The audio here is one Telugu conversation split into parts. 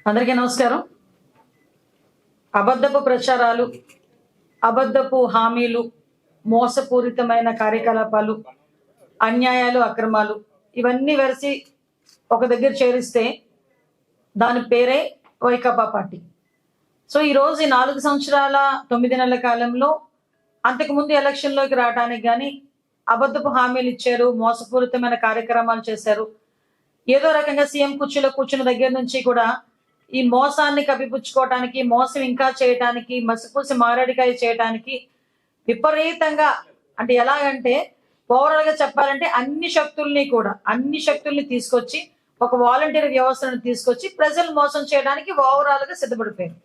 అందరికీ నమస్కారం. అబద్ధపు ప్రచారాలు, అబద్ధపు హామీలు, మోసపూరితమైన కార్యకలాపాలు, అన్యాయాలు, అక్రమాలు ఇవన్నీ వెరసి ఒక దగ్గర చేరిస్తే దాని పేరే వైకాపా పార్టీ. సో ఈరోజు 4 సంవత్సరాల 9 నెలల కాలంలో అంతకుముందు ఎలక్షన్లోకి రావడానికి కానీ అబద్ధపు హామీలు ఇచ్చారు, మోసపూరితమైన కార్యక్రమాలు చేశారు. ఏదో రకంగా సీఎం కుర్చీలో కూర్చున్న దగ్గర నుంచి కూడా ఈ మోసాన్ని కప్పిపుచ్చుకోవడానికి, మోసం ఇంకా చేయడానికి, మసిపూసి మారేడికాయ చేయడానికి విపరీతంగా, అంటే ఎలాగంటే ఓవరాల్ గా చెప్పాలంటే అన్ని శక్తుల్ని తీసుకొచ్చి ఒక వాలంటీర్ వ్యవస్థను తీసుకొచ్చి ప్రజలు మోసం చేయడానికి ఓవరాల్ గా సిద్ధపడిపోయారు.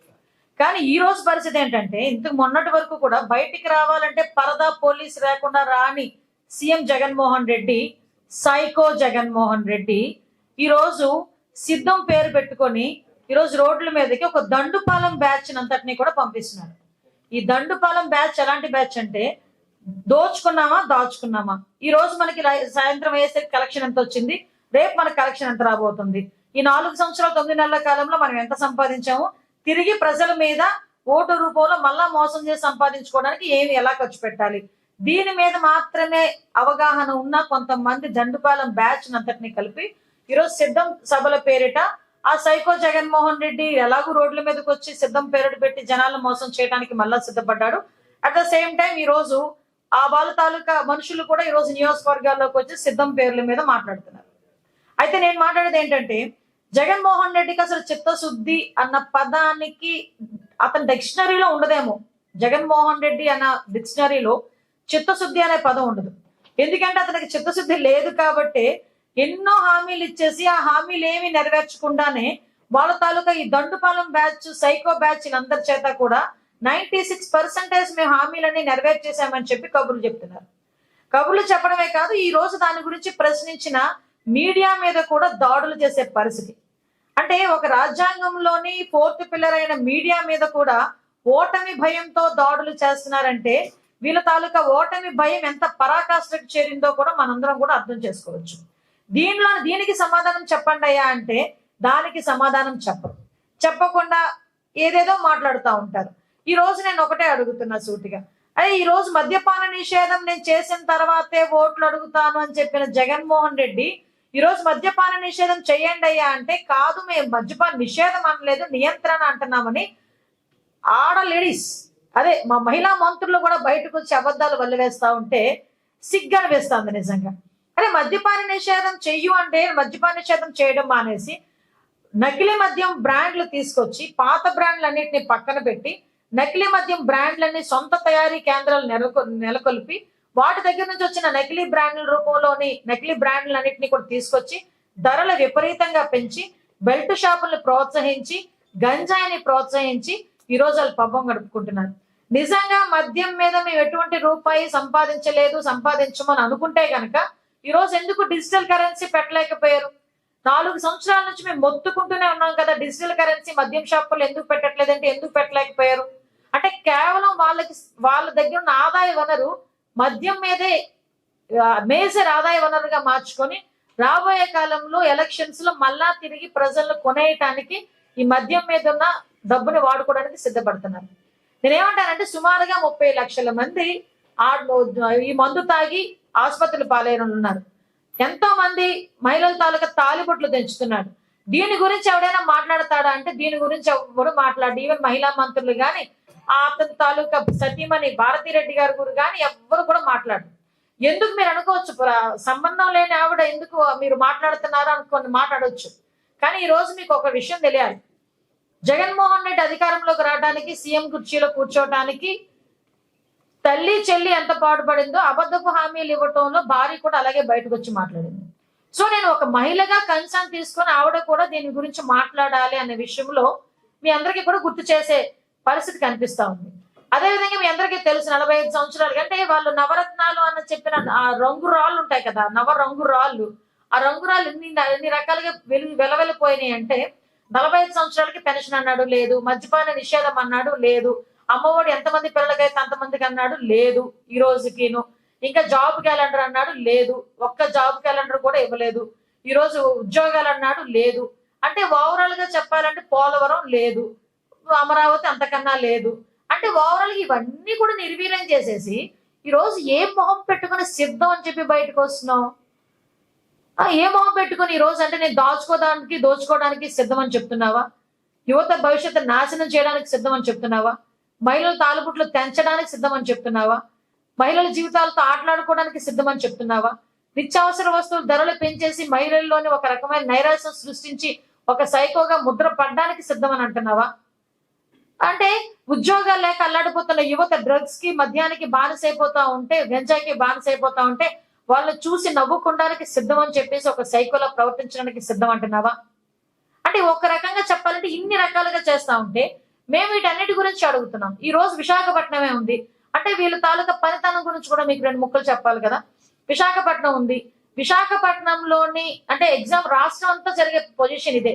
కానీ ఈ రోజు పరిస్థితి ఏంటంటే, ఇంతకు మొన్నటి వరకు కూడా బయటికి రావాలంటే పరదా పోలీస్ లేకుండా రాని సీఎం జగన్మోహన్ రెడ్డి, సైకో జగన్మోహన్ రెడ్డి ఈరోజు సిద్ధం పేరు పెట్టుకొని ఈరోజు రోడ్ల మీదకి ఒక దండుపాలెం బ్యాచ్ అంతటినీ కూడా పంపిస్తున్నారు. ఈ దండుపాలెం బ్యాచ్ ఎలాంటి బ్యాచ్ అంటే, దోచుకున్నామా దాచుకున్నామా, ఈ రోజు మనకి సాయంత్రం అయ్యేసరికి కలెక్షన్ ఎంత వచ్చింది, రేపు మనకి కలెక్షన్ ఎంత రాబోతుంది, ఈ 4 సంవత్సరాల 9 నెలల కాలంలో మనం ఎంత సంపాదించాము, తిరిగి ప్రజల మీద ఓటు రూపంలో మళ్ళా మోసం చేసి సంపాదించుకోవడానికి ఎలా ఖర్చు పెట్టాలి, దీని మీద మాత్రమే అవగాహన ఉన్న కొంతమంది దండుపాలెం బ్యాచ్ అంతటిని కలిపి ఈరోజు సిద్ధం సభల పేరిట ఆ సైకో జగన్మోహన్ రెడ్డి ఎలాగూ రోడ్ల మీదకి వచ్చి సిద్ధం పేరుడు పెట్టి జనాలను మోసం చేయడానికి మళ్ళా సిద్ధపడ్డాడు. అట్ ద సేమ్ టైం ఈ రోజు ఆ వాళ్ళ తాలూకా మనుషులు కూడా ఈ రోజు నియోజకవర్గాల్లోకి వచ్చి సిద్ధం పేర్ల మీద మాట్లాడుతున్నారు. అయితే నేను మాట్లాడేది ఏంటంటే, జగన్మోహన్ రెడ్డికి అసలు చిత్తశుద్ధి అన్న పదానికి అతని డిక్షనరీలో ఉండదేమో. జగన్మోహన్ రెడ్డి అన్న డిక్షనరీలో చిత్తశుద్ధి అనే పదం ఉండదు. ఎందుకంటే అతనికి చిత్తశుద్ధి లేదు కాబట్టి ఎన్నో హామీలు ఇచ్చేసి ఆ హామీలు ఏమి నెరవేర్చకుండానే వాళ్ళ తాలూకా ఈ దండుపాలెం బ్యాచ్, సైకో బ్యాచ్ అందరి చేత కూడా 96% మేము హామీలన్నీ నెరవేర్చేసామని చెప్పి కబుర్లు చెప్తున్నారు. కబుర్లు చెప్పడమే కాదు, ఈ రోజు దాని గురించి ప్రశ్నించిన మీడియా మీద కూడా దాడులు చేసే పరిస్థితి. అంటే ఒక రాజ్యాంగంలోని 4th పిల్లర్ అయిన మీడియా మీద కూడా ఓటమి భయంతో దాడులు చేస్తున్నారంటే వీళ్ళ తాలూకా ఓటమి భయం ఎంత పరాకాష్ఠకు చేరిందో కూడా మనందరం కూడా అర్థం చేసుకోవచ్చు. దీనికి సమాధానం చెప్పండి అయ్యా అంటే దానికి సమాధానం చెప్పకుండా ఏదేదో మాట్లాడుతూ ఉంటారు. ఈ రోజు నేను ఒకటే అడుగుతున్నా సూటిగా, అదే ఈ రోజు మద్యపాన నిషేధం నేను చేసిన తర్వాతే ఓట్లు అడుగుతాను అని చెప్పిన జగన్మోహన్ రెడ్డి ఈ రోజు మద్యపాన నిషేధం చేయండి అయ్యా అంటే, కాదు మేము మద్యపాన నిషేధం అనలేదు, నియంత్రణ అంటున్నామని లేడీస్, అదే మా మహిళా మంత్రులు కూడా బయటకు వచ్చి అబద్ధాలు వల్లివేస్తా ఉంటే సిగ్గని వేస్తుంది నిజంగా. అరే మద్యపాన నిషేధం చెయ్యు అంటే మద్యపాన నిషేధం చేయడం మానేసి నకిలీ మద్యం బ్రాండ్లు తీసుకొచ్చి పాత బ్రాండ్లన్నింటినీ పక్కన పెట్టి నకిలీ మద్యం బ్రాండ్లన్నీ సొంత తయారీ కేంద్రాలు నెలకొల్పి వాటి దగ్గర నుంచి వచ్చిన నకిలీ బ్రాండ్ల రూపంలోని నకిలీ బ్రాండ్లన్నింటినీ కూడా తీసుకొచ్చి ధరలు విపరీతంగా పెంచి బెల్ట్ షాపుల్ని ప్రోత్సహించి గంజాయిని ప్రోత్సహించి ఈ రోజు వాళ్ళు పబ్బం గడుపుకుంటున్నారు. నిజంగా మద్యం మీద మేము ఎటువంటి రూపాయి సంపాదించమని అనుకుంటే కనుక ఈ రోజు ఎందుకు డిజిటల్ కరెన్సీ పెట్టలేకపోయారు? 4 సంవత్సరాల నుంచి మేము మొత్తుకుంటూనే ఉన్నాం కదా, డిజిటల్ కరెన్సీ మద్యం షాపులు ఎందుకు పెట్టట్లేదంటే ఎందుకు పెట్టలేకపోయారు అంటే, కేవలం వాళ్ళ దగ్గర ఉన్న ఆదాయ వనరు మద్యం మీదే మేజర్ ఆదాయ వనరుగా మార్చుకొని రాబోయే కాలంలో ఎలక్షన్స్ లో మళ్ళా తిరిగి ప్రజలను కొనేయటానికి ఈ మద్యం మీద ఉన్న డబ్బుని వాడుకోవడానికి సిద్ధపడుతున్నారు. నేనేమంటానంటే, సుమారుగా 30 లక్షల మంది ఈ మందు తాగి ఆసుపత్రులు పాలైన ఉన్నారు. ఎంతో మంది మహిళల తాలూకా తాలిబొట్లు తెంచుతున్నాడు. దీని గురించి ఎవడైనా మాట్లాడతాడా అంటే దీని గురించి ఎవరు మాట్లాడు. ఈవెన్ మహిళా మంత్రులు కానీ అతని తాలూకా సతీమణి భారతిరెడ్డి గారి గురించి కానీ ఎవ్వరు కూడా మాట్లాడు. ఎందుకు మీరు అనుకోవచ్చు, సంబంధం లేని ఆవిడ ఎందుకు మీరు మాట్లాడుతున్నారు అనుకొని మాట్లాడవచ్చు. కానీ ఈ రోజు మీకు ఒక విషయం తెలియాలి, జగన్మోహన్ రెడ్డి అధికారంలోకి రావడానికి, సీఎం కుర్చీలో కూర్చోవడానికి తల్లి చెల్లి ఎంత పాటుపడిందో అబద్ధపు హామీలు ఇవ్వటంలో భార్య కూడా అలాగే బయటకు వచ్చి మాట్లాడింది. సో నేను ఒక మహిళగా కన్సర్న్ తీసుకొని ఆవిడ కూడా దీని గురించి మాట్లాడాలి అనే విషయంలో మీ అందరికీ కూడా గుర్తు చేసే పరిస్థితి కనిపిస్తా ఉంది. అదేవిధంగా మీ అందరికీ తెలుసు, 45 సంవత్సరాలు అంటే వాళ్ళు నవరత్నాలు అని చెప్పిన ఆ రంగు రాళ్ళు ఉంటాయి కదా, రంగు రాళ్ళు, ఆ రంగు రాళ్ళు ఎన్ని రకాలుగా వెలవెలిపోయినాయి అంటే, 45 సంవత్సరాలకి పెన్షన్ అన్నాడు లేదు, మద్యపాన నిషేధం అన్నాడు లేదు, అమ్మఒడి ఎంతమంది పిల్లలకైతే అంతమందికి అన్నాడు లేదు, ఈ రోజుకిను ఇంకా జాబ్ క్యాలెండర్ అన్నాడు లేదు, ఒక్క జాబ్ క్యాలెండర్ కూడా ఇవ్వలేదు. ఈరోజు ఉద్యోగాలు అన్నాడు లేదు. అంటే ఓవరాల్ గా చెప్పాలంటే పోలవరం లేదు, అమరావతి అంతకన్నా లేదు. అంటే ఓవరాల్ గా ఇవన్నీ కూడా నిర్వీర్యం చేసేసి ఈ రోజు ఏ మొహం పెట్టుకుని సిద్ధం అని చెప్పి బయటకు వస్తున్నావు? ఏ మొహం పెట్టుకుని ఈ రోజు అంటే నేను దోచుకోవడానికి సిద్ధం అని చెప్తున్నావా? యువత భవిష్యత్తు నాశనం చేయడానికి సిద్ధం అని చెప్తున్నావా? మహిళల తాలుబుట్లు తెంచడానికి సిద్ధం అని చెప్తున్నావా? మహిళల జీవితాలతో ఆటలాడుకోవడానికి సిద్ధం అని చెప్తున్నావా? నిత్యావసర వస్తువుల ధరలు పెంచేసి మహిళల్లోని ఒక రకమైన నైరాశ్యం సృష్టించి ఒక సైకోగా ముద్ర పడ్డానికి సిద్ధం అని అంటున్నావా? అంటే ఉద్యోగాలు లేక అల్లాడిపోతున్న యువత డ్రగ్స్ కి మద్యానికి బానిసైపోతా ఉంటే, గంజాయికి బానిసైపోతా ఉంటే వాళ్ళని చూసి నవ్వుకోవడానికి సిద్ధం అని చెప్పేసి ఒక సైకోలో ప్రవర్తించడానికి సిద్ధం అంటున్నావా? అంటే ఒక రకంగా చెప్పాలంటే ఇన్ని రకాలుగా చేస్తా ఉంటే మేము వీటన్నిటి గురించి అడుగుతున్నాం. ఈ రోజు విశాఖపట్నమే ఉంది అంటే వీళ్ళ తాలూకా పనితనం గురించి కూడా మీకు 2 ముక్కలు చెప్పాలి కదా. విశాఖపట్నం ఉంది. విశాఖపట్నంలోని అంటే ఎగ్జామ్ రాష్ట్రం అంతా జరిగే పొజిషన్ ఇదే.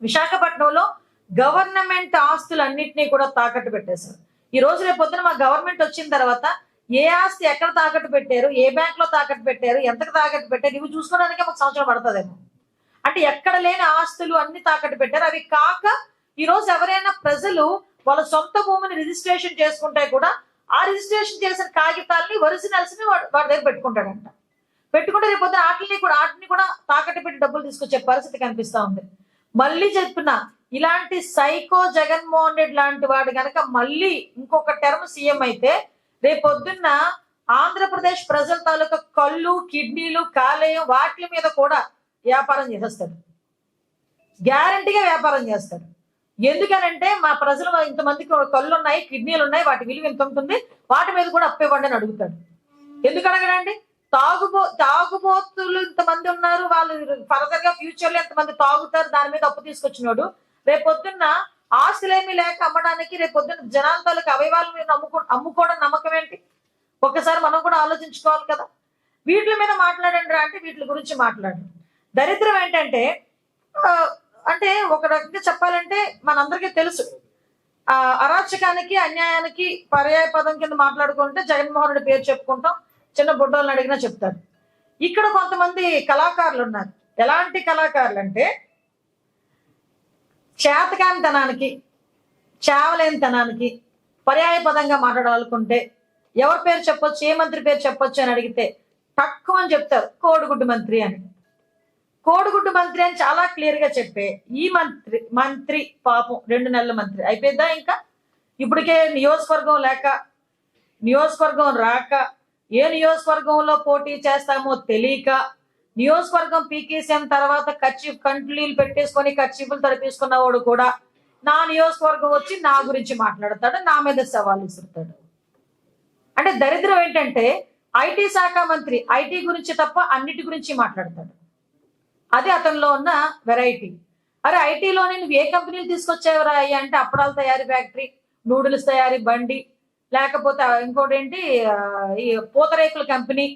విశాఖపట్నంలో గవర్నమెంట్ ఆస్తులన్నింటినీ కూడా తాకట్టు పెట్టేశారు. ఈ రోజు రేపు పొద్దున మా గవర్నమెంట్ వచ్చిన తర్వాత ఏ ఆస్తి ఎక్కడ తాకట్టు పెట్టారు, ఏ బ్యాంక్ లో తాకట్టు పెట్టారు, ఎంతకు తాకట్టు పెట్టారు, ఇవి చూసుకోవడానికే ఒక సంవత్సరం పడుతుందేమో. అంటే ఎక్కడ లేని ఆస్తులు అన్ని తాకట్టు పెట్టారు. అవి కాక ఈ రోజు ఎవరైనా ప్రజలు వాళ్ళ సొంత భూమిని రిజిస్ట్రేషన్ చేసుకుంటే కూడా ఆ రిజిస్ట్రేషన్ చేసిన కాగితాలని ఒరిజినల్స్ ని వాడి దగ్గర పెట్టుకుంటాడంట. పెట్టుకుంటే రేపు పొద్దున వాటిని కూడా తాకట్టు పెట్టి డబ్బులు తీసుకొచ్చే పరిస్థితి కనిపిస్తా ఉంది. మళ్ళీ చెప్తున్నా, ఇలాంటి సైకో జగన్మోహన్ రెడ్డి లాంటి వాడు గనక మళ్ళీ ఇంకొక టర్మ్ సీఎం అయితే రేపొద్దున్న ఆంధ్రప్రదేశ్ ప్రజల తాలూకా కళ్ళు, కిడ్నీలు, కాలేయం వాటి మీద కూడా వ్యాపారం చేసేస్తాడు. గ్యారంటీగా వ్యాపారం చేస్తాడు. ఎందుకనంటే మా ప్రజలు ఇంతమందికి కళ్ళు ఉన్నాయి, కిడ్నీలు ఉన్నాయి, వాటి విలువ ఎంత ఉంటుంది, వాటి మీద కూడా అప్పు ఇవ్వండి అని అడుగుతాడు. ఎందుకు అడగడండి? తాగుబోతులు ఇంతమంది ఉన్నారు, వాళ్ళు ఫర్దర్ గా ఫ్యూచర్ లో ఎంతమంది తాగుతారు, దాని మీద అప్పు తీసుకొచ్చినాడు. రేపొద్దున్న ఆస్తులేమీ లేక అమ్మడానికి రేపొద్దున్న జనాల తాలూకు అవయవాల మీద అమ్ముకోవడం నమ్మకం ఏంటి? ఒక్కసారి మనం కూడా ఆలోచించుకోవాలి కదా. వీటి మీద మాట్లాడండి అంటే వీటి గురించి మాట్లాడండి. దరిద్రం ఏంటంటే అంటే ఒక రకంగా చెప్పాలంటే మనందరికీ తెలుసు, అరాచకానికి అన్యాయానికి పర్యాయ పదం కింద మాట్లాడుకుంటే జగన్మోహన్ రెడ్డి పేరు చెప్పుకుంటాం. చిన్న బుడ్డోళ్ళని అడిగినా చెప్తారు. ఇక్కడ కొంతమంది కళాకారులు ఉన్నారు. ఎలాంటి కళాకారులు అంటే చేతకానితనానికి, చావలేనితనానికి పర్యాయ పదంగా మాట్లాడాలనుకుంటే ఎవరి పేరు చెప్పొచ్చు, ఏ మంత్రి పేరు చెప్పొచ్చు అని అడిగితే తక్కువ అని చెప్తారు, కోడిగుడ్డు మంత్రి అని. కోడిగుడ్డు మంత్రి అని చాలా క్లియర్ గా చెప్పే ఈ మంత్రి పాపం 2 నెలల మంత్రి అయిపోయిందా? ఇంకా ఇప్పటికే నియోజకవర్గం లేక, నియోజకవర్గం రాక, ఏ నియోజకవర్గంలో పోటీ చేస్తామో తెలియక, నియోజకవర్గం పీకేసీఎం తర్వాత కంట్లీలు పెట్టేసుకొని కర్చీఫ్లు తడిపేసుకున్నవాడు కూడా నా నియోజకవర్గం వచ్చి నా గురించి మాట్లాడతాడు, నా మీద సవాల్ విసురుతాడు. అంటే దరిద్రం ఏంటంటే ఐటీ శాఖ మంత్రి ఐటీ గురించి తప్ప అన్నిటి గురించి మాట్లాడతాడు. అది అతనిలో ఉన్న వెరైటీ. అరే ఐటీలోనే నువ్వు ఏ కంపెనీలు తీసుకొచ్చేవరా అయ్యా అంటే అప్పడాల తయారీ ఫ్యాక్టరీ, నూడిల్స్ తయారీ బండి, లేకపోతే ఇంకోటి ఏంటి ఈ పూతరేకుల కంపెనీ.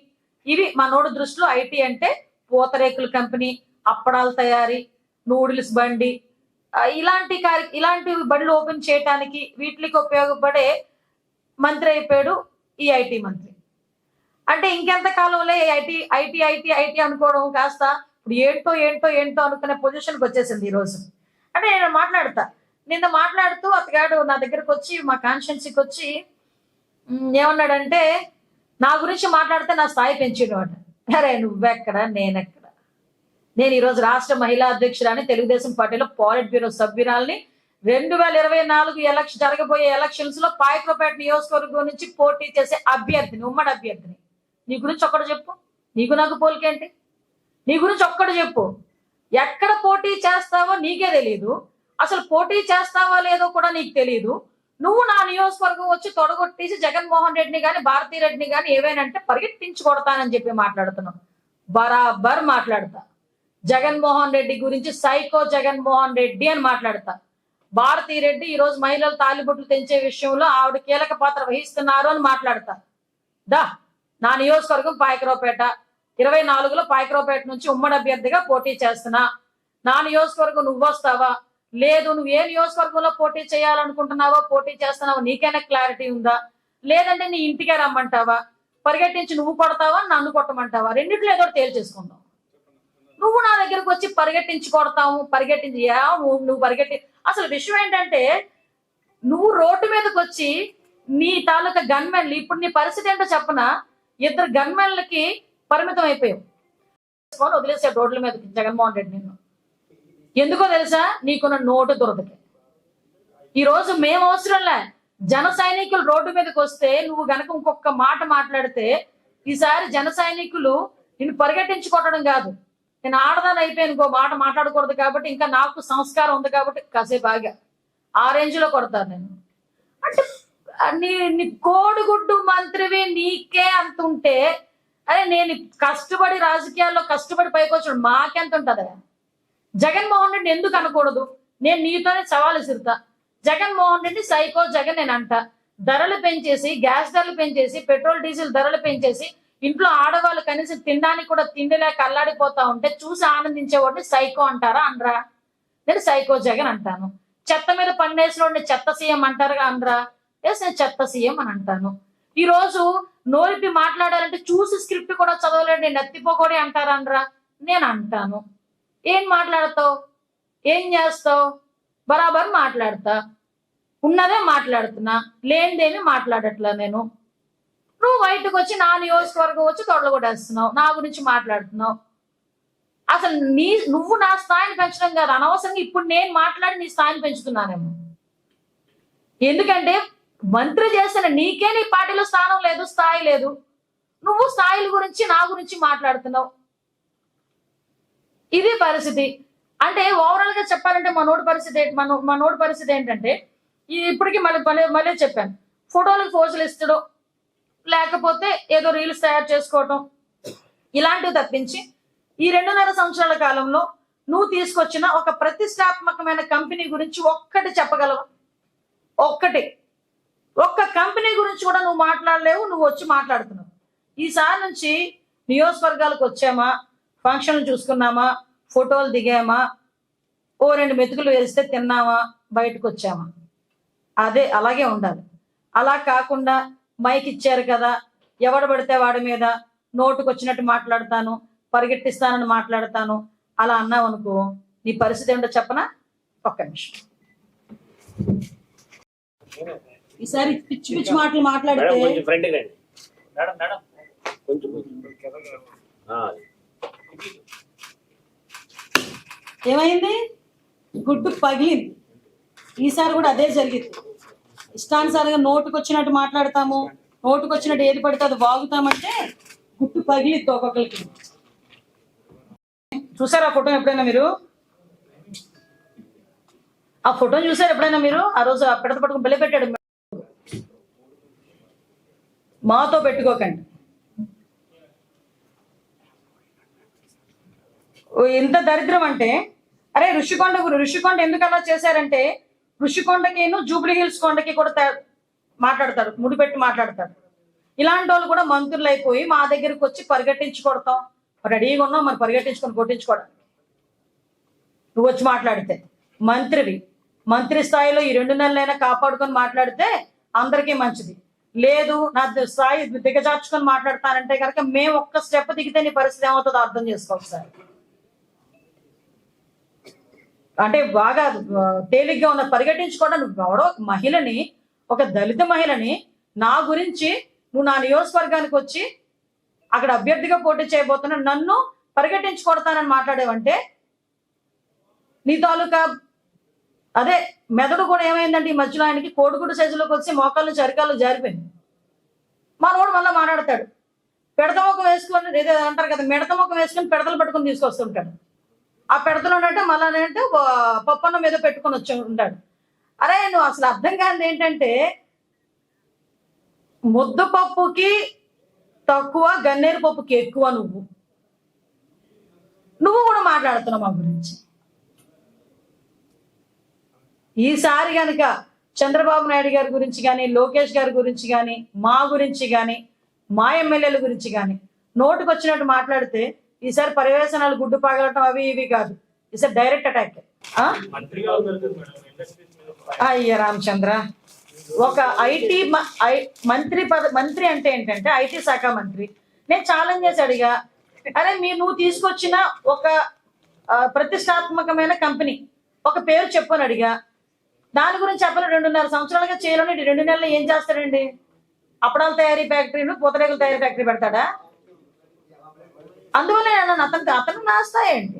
ఇవి మా నోడు దృష్టిలో ఐటీ అంటే పూతరేకుల కంపెనీ, అప్పడాల తయారీ, నూడిల్స్ బండి, ఇలాంటి బండ్లు ఓపెన్ చేయడానికి వీటికి ఉపయోగపడే మంత్రి అయిపోయాడు ఈ ఐటీ మంత్రి. అంటే ఇంకెంత కాలంలో ఐటీ ఐటీ ఐటీ ఐటీ అనుకోవడం కాస్త ఇప్పుడు ఏంటో అనుకునే పొజిషన్కి వచ్చేసింది ఈ రోజు. అంటే నేను నిన్న మాట్లాడుతూ అతగాడు నా దగ్గరకు వచ్చి, మా కాన్స్టిట్యున్సీకి వచ్చి ఏమన్నాడంటే నా గురించి మాట్లాడితే నా స్థాయి పెంచేవాడు. అరే నువ్వెక్కడ, నేనెక్కడ? నేను ఈరోజు రాష్ట్ర మహిళా అధ్యక్షురాని, తెలుగుదేశం పార్టీలో పాలిట్ బ్యూరో సభ్యురాలని, 2024 జరగబోయే ఎలక్షన్స్ లో పాయకరావుపేట నియోజకవర్గం నుంచి పోటీ చేసే అభ్యర్థిని, ఉమ్మడి అభ్యర్థిని. నీ గురించి ఒక్కడు చెప్పు. నీకు నాకు పోలికేంటి? నీ గురించి ఒక్కడు చెప్పు. ఎక్కడ పోటీ చేస్తావో నీకే తెలియదు, అసలు పోటీ చేస్తావో లేదో కూడా నీకు తెలియదు. నువ్వు నా నియోజకవర్గం వచ్చి తొడగొట్టేసి జగన్మోహన్ రెడ్డిని కానీ భారతీ రెడ్డిని కానీ ఏవేనంటే పరిగెట్టించి కొడతానని చెప్పి మాట్లాడుతున్నావు. బరాబర్ మాట్లాడతా. జగన్మోహన్ రెడ్డి గురించి సైకో జగన్మోహన్ రెడ్డి అని మాట్లాడతా. భారతీ రెడ్డి ఈ రోజు మహిళలు తాలిబొట్లు తెంచే విషయంలో ఆవిడ కీలక పాత్ర వహిస్తున్నారు అని మాట్లాడతా. నా నియోజకవర్గం పాయకరావుపేట, 24లో పాయకరావుపేట నుంచి ఉమ్మడి అభ్యర్థిగా పోటీ చేస్తున్నా. నా నియోజకవర్గం నువ్వు వస్తావా? లేదు. నువ్వు ఏ నియోజకవర్గంలో పోటీ చేయాలనుకుంటున్నావో, పోటీ చేస్తున్నావో నీకైనా క్లారిటీ ఉందా? లేదంటే నీ ఇంటికే రమ్మంటావా? పరిగెట్టించి నువ్వు కొడతావా, నన్ను కొట్టమంటావా? రెండిట్లో ఏదో తేల్చేసుకుందాం. నువ్వు నా దగ్గరకు వచ్చి పరిగెట్టించి కొడతావు, పరిగెట్టించి నువ్వు పరిగెట్టి. అసలు విషయం ఏంటంటే నువ్వు రోడ్డు మీదకి వచ్చి నీ తాలూకా గన్మెన్లు, ఇప్పుడు నీ పరిస్థితి ఏంటో చెప్పనా, 2 గన్మెన్లకి పరిమితం అయిపోయావు. వదిలేసాడు రోడ్ల మీదకి జగన్మోహన్ రెడ్డి నిన్ను. ఎందుకో తెలుసా, నీకున్న నోటు దురదకి. ఈ రోజు మేము అవసరంలే, జన సైనికులు రోడ్డు మీదకి వస్తే నువ్వు గనక ఇంకొక మాట మాట్లాడితే ఈసారి జన సైనికులు నిన్ను పరిగెట్టించి కొట్టడం కాదు, నేను ఆడదాని అయిపోయాను ఇంకో మాట మాట్లాడకూడదు కాబట్టి, ఇంకా నాకు సంస్కారం ఉంది కాబట్టి కాసేపు ఆగా, ఆ రేంజ్ లో కొడతాను నేను. అంటే నీ కోడిగుడ్డు మంత్రివి నీకే అంత ఉంటే, అరే నేను కష్టపడి రాజకీయాల్లో కష్టపడి పైకి వచ్చాడు మాకెంత ఉంటుందా? జగన్మోహన్ రెడ్డి ఎందుకు అనకూడదు? నేను నీతోనే సవాలు విసురుతా. జగన్మోహన్ రెడ్డి సైకో జగన్ నేను అంట. ధరలు పెంచేసి, గ్యాస్ ధరలు పెంచేసి, పెట్రోల్ డీజిల్ ధరలు పెంచేసి, ఇంట్లో ఆడవాళ్ళు కనీసం తినడానికి కూడా తిండి లేక అల్లాడిపోతా ఉంటే చూసి ఆనందించేవాడిని సైకో అంటారా? అనరా? నేను సైకో జగన్ అంటాను. చెత్త మీద పన్నేసినోడిని చెత్త సీఎం అంటారుగా? అనరా? ఎస్, నేను చెత్త సీఎం అని అంటాను. ఈ రోజు నోరిపి మాట్లాడాలంటే చూసి స్క్రిప్ట్ కూడా చదవలేండి నెత్తిపోకూడే అంటారా? అనరా? నేను అంటాను. ఏం మాట్లాడతావు, ఏం చేస్తావు? బరాబర్ మాట్లాడతా, ఉన్నదే మాట్లాడుతున్నా, లేనిదేమి మాట్లాడట్లా నేను. నువ్వు బయటకు వచ్చి నా నియోజకవర్గం వచ్చి తొడలు కొట్టేస్తున్నావు, నా గురించి మాట్లాడుతున్నావు. అసలు నువ్వు నా స్థాయిని పెంచడం కాదు, అనవసరంగా ఇప్పుడు నేను మాట్లాడి నీ స్థాయిని పెంచుతున్నానేమో. ఎందుకంటే మంత్రి చేసిన నీకే నీ పార్టీలో స్థానం లేదు, స్థాయి లేదు. నువ్వు స్థాయిల గురించి నా గురించి మాట్లాడుతున్నావు. ఇది పరిస్థితి. అంటే ఓవరాల్ గా చెప్పాలంటే మనోడి పరిస్థితి ఏంటంటే, ఇప్పటికీ మళ్ళీ చెప్పాను, ఫోటోలకు పోజులు ఇస్తడం, లేకపోతే ఏదో రీల్స్ తయారు చేసుకోవటం, ఇలాంటివి తప్పించి ఈ 2.5 సంవత్సరాల కాలంలో నువ్వు తీసుకొచ్చిన ఒక ప్రతిష్టాత్మకమైన కంపెనీ గురించి ఒక్కటి చెప్పగలవా? ఒక్క కంపెనీ గురించి కూడా నువ్వు మాట్లాడలేవు. నువ్వు వచ్చి మాట్లాడుతున్నావు. ఈసారి నుంచి నియోజకవర్గాలకు వచ్చామా, ఫంక్షన్లు చూసుకున్నామా, ఫోటోలు దిగామా, ఓ 2 మెతుకులు వేస్తే తిన్నామా, బయటకు వచ్చామా, అలాగే ఉండాలి. అలా కాకుండా మైక్ ఇచ్చారు కదా, ఎవడు పడితే వాడి మీద నోటుకు వచ్చినట్టు మాట్లాడతాను, పరిగెట్టిస్తానని మాట్లాడతాను, అలా అన్నావు అనుకో, నీ పరిస్థితి ఏంటో చెప్పనా? ఒక్క నిమిషం. ఈసారి పిచ్చి పిచ్చి మాటలు మాట్లాడితే ఏమైంది? గుడ్డు పగిలింది. ఈసారి కూడా అదే జరిగింది. ఇష్టానుసారంగా నోటుకు వచ్చినట్టు మాట్లాడతాము, నోటుకు వచ్చినట్టు ఏది పడితే అది వాగుతామంటే గుడ్డు పగిలిద్ది ఒక్కొక్కరికి. చూసారా ఫోటో ఎప్పుడైనా మీరు? ఆ ఫోటోని చూసారు ఎప్పుడైనా మీరు? ఆ రోజు ఆ పిడత పట్టుకుని బలి పెట్టాడు. మాతో పెట్టుకోకండి. ఎంత దరిద్రం అంటే, అరే ఋషికొండ ఎందుకు అలా చేశారంటే, ఋషికొండకిను జూబ్లీ హిల్స్ కొండకి కూడా మాట్లాడతారు, ముడిపెట్టి మాట్లాడతారు. ఇలాంటి వాళ్ళు కూడా మంత్రులు అయిపోయి మా దగ్గరకు వచ్చి పరిగెట్టించి కొడతాం, రెడీగా ఉన్నాం మరి పరిగెట్టించుకొని కొట్టించుకోవడానికి. నువ్వు వచ్చి మాట్లాడితే మంత్రి స్థాయిలో ఈ 2 నెలలైనా కాపాడుకొని మాట్లాడితే అందరికీ మంచిది. లేదు నా స్థాయి దిగజార్చుకొని మాట్లాడతానంటే కనుక మేము ఒక్క స్టెప్ దిగితే నీ పరిస్థితి ఏమవుతుందో అర్థం చేసుకోవాలి సార్. అంటే బాగా తేలిగ్గా ఉన్న పరిగెట్టించుకోవడం. నువ్వు ఎవడో మహిళని, ఒక దళిత మహిళని, నా గురించి నువ్వు నా నియోజకవర్గానికి వచ్చి అక్కడ అభ్యర్థిగా పోటీ చేయబోతున్నా నన్ను పరిగెట్టించి కొడతానని మాట్లాడేవంటే నీ తాలూకా అదే మెదడు కూడా ఏమైందంటే ఈ మధ్యలో ఆయనకి కోడిగుడ్డు సైజులోకి వచ్చి మోకాళ్ళు చరికాళ్ళు జారిపోయింది. మనోడు మళ్ళీ మాట్లాడతాడు, పెడతముఖం వేసుకొని ఏదో అంటారు కదా, మిడతముఖం వేసుకొని పెడతలు పట్టుకొని తీసుకొస్తుంటాడు. ఆ పెడతలు ఉన్నట్టే మళ్ళీ అంటే పప్పన్నం మీద పెట్టుకొని వచ్చి ఉంటాడు. అరే నువ్వు అసలు అర్థం కానిది ఏంటంటే, ముద్దపప్పుకి తక్కువ, గన్నేరు పప్పుకి ఎక్కువ. నువ్వు కూడా మాట్లాడుతున్నావు మా గురించి. ఈసారి కనుక చంద్రబాబు నాయుడు గారి గురించి కానీ, లోకేష్ గారి గురించి కానీ, మా గురించి కానీ, మా ఎమ్మెల్యేల గురించి కానీ నోటుకు వచ్చినట్టు మాట్లాడితే ఈసారి పరివేశనాలు గుడ్డు పగలటం అవి ఇవి కాదు, ఈసారి డైరెక్ట్ అటాక్. అయ్య రామచంద్ర, ఒక ఐటీ మంత్రి అంటే ఏంటంటే ఐటీ శాఖ మంత్రి. నేను ఛాలెంజ్ చేసి అడిగా, అరే నువ్వు తీసుకొచ్చిన ఒక ప్రతిష్టాత్మకమైన కంపెనీ ఒక పేరు చెప్పని అడిగా, దాని గురించి చెప్పని 2.5 సంవత్సరాలుగా చేయలేని 2 నెలలు ఏం చేస్తాడండి? అప్పడాల తయారీ ఫ్యాక్టరీను, పూతరేకుల తయారీ ఫ్యాక్టరీ పెడతాడా? అందువల్ల నేను అతను నా స్థాయి ఏంటి?